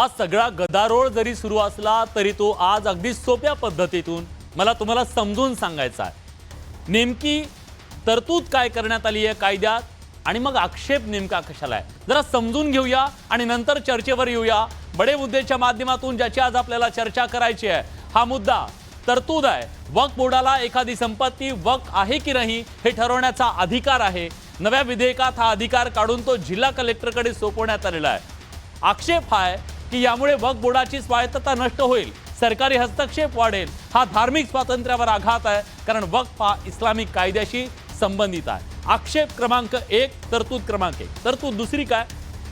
हा सगळा गदारोळ जरी सुरू असला तरी तो आज अगदी सोप्या पद्धतीतून मला तुम्हाला समजून सांगायचा आहे। नेमकी तरतूद काय करण्यात आली आहे कायद्यात आणि मग आक्षेप नेमका कशाला आहे जरा समजून घेऊया आणि नंतर चर्चेवर येऊया। बडे मुद्देच्या माध्यमातून ज्याची आज आपल्याला चर्चा करायची आहे हा मुद्दा तरतूद आहे। वक्फ बोर्डाला एखादी संपत्ती वक्फ आहे की नाही हे ठरवण्याचा अधिकार आहे। नव्या विधेयकात हा अधिकार काढून तो जिल्हा कलेक्टरकडे सोपवण्यात आलेला आहे। आक्षेप आहे की यामुळे वक्फ बोर्डाची स्वायत्तता नष्ट होईल, सरकारी हस्तक्षेप वाढेल, हा धार्मिक स्वातंत्र्यावर आघात आहे कारण वक्फ हा इस्लामिक कायद्याशी संबंधित आहे। आक्षेप क्रमांक 1 तरतूद क्रमांक 1 तरतूद दुसरी काय,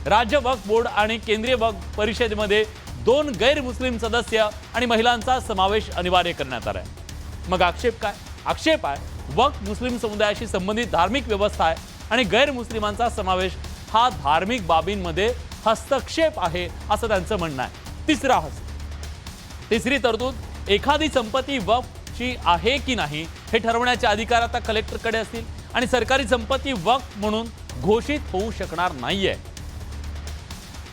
राज्य वक्फ बोर्ड आणि केंद्रीय वक्फ परिषदेमध्ये 2 गैर मुस्लिम सदस्य आणि महिलांचा समावेश अनिवार्य करण्यात आला आहे। मग आक्षेप काय, आक्षेप आहे वक्फ मुस्लिम समुदायाशी संबंधित धार्मिक व्यवस्था आहे आणि गैर मुस्लिमांचा समावेश हा धार्मिक बाबींमध्ये हस्तक्षेप आहे असं त्यांचं म्हणणं आहे। तिसरी तरतूद, एखादी संपत्ती वक्फची आहे की नाही हे ठरवण्याचे अधिकार आता कलेक्टरकडे असतील आणि सरकारी संपत्ती वक्फ म्हणून घोषित होऊ शकणार नाहीये।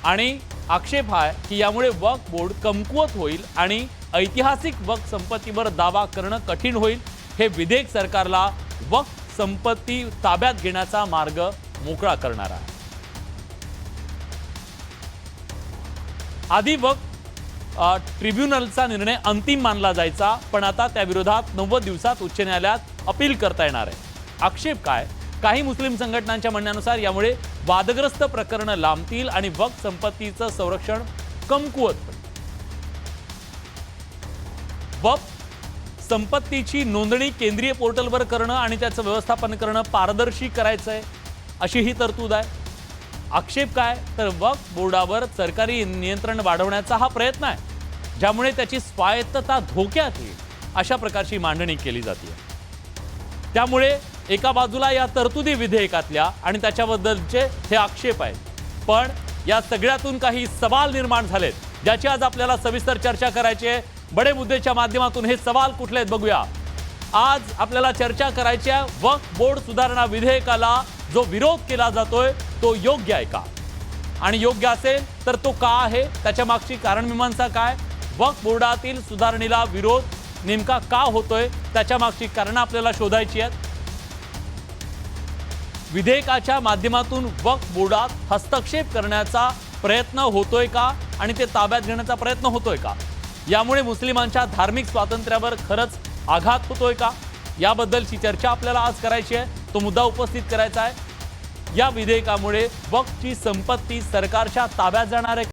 आणि आक्षेप आहे की यामुळे वक्फ बोर्ड कमकुवत होईल आणि ऐतिहासिक वक्फ संपत्तीवर दावा करणं कठीण होईल। हे विधेयक सरकारला वक्फ संपत्ती ताब्यात घेण्याचा मार्ग मोकळा करणार आहे। आधी वक्फ ट्रिब्युनलचा निर्णय अंतिम मानला जायचा, पण आता त्याविरोधात 90 दिवसात उच्च न्यायालयात अपील करता येणार आहे। आक्षेप काय, काही मुस्लिम संघटनांच्या म्हणण्यानुसार यामुळे वादग्रस्त प्रकरण लांबतील आणि वक्फ संपत्तीचं संरक्षण कमकुवत होईल। वक्फ संपत्तीची नोंदणी केंद्रीय पोर्टलवर करणं आणि त्याचं व्यवस्थापन करणं पारदर्शी करायचं आहे अशी ही तरतूद आहे। आक्षेप काय, तर वक्फ बोर्डावर सरकारी नियंत्रण वाढवण्याचा हा प्रयत्न आहे ज्यामुळे त्याची स्वायत्तता धोक्यात येईल अशा प्रकारची मांडणी केली जाते। त्यामुळे एका बाजूला या तरतुदी विधेयकातल्या आणि त्याच्याबद्दलचे हे आक्षेप आहेत, पण या सगळ्यातून काही सवाल निर्माण झालेत ज्याची आज आपल्याला सविस्तर चर्चा करायची आहे। बडे मुद्देच्या माध्यमातून हे सवाल कुठले आहेत बघूया। आज आपल्याला चर्चा करायची आहे वक्फ बोर्ड सुधारणा विधेयकाला जो विरोध केला जातोय तो योग्य आहे का, आणि योग्य असेल तर तो का आहे, त्याच्या मागची कारणमीमांसा काय, वक्फ बोर्डातील सुधारणेला विरोध नेमका का होतोय त्याच्या मागची कारण आपल्याला शोधायची आहेत। विधेयकाच्या माध्यमातून वक्फ बोर्डात हस्तक्षेप करण्याचा प्रयत्न होतोय का आणि ते ताब्यात घेण्याचा प्रयत्न होतोय का, यामुळे मुस्लिमांच्या धार्मिक स्वातंत्र्यावर खरंच आघात होतोय का, याबद्दलची चर्चा आपल्याला आज करायची आहे। तो मुद्दा उपस्थित करायचा आहे। या विधेयकामुळे वक्फची संपत्ती सरकारच्या ताब्यात जाणार आहे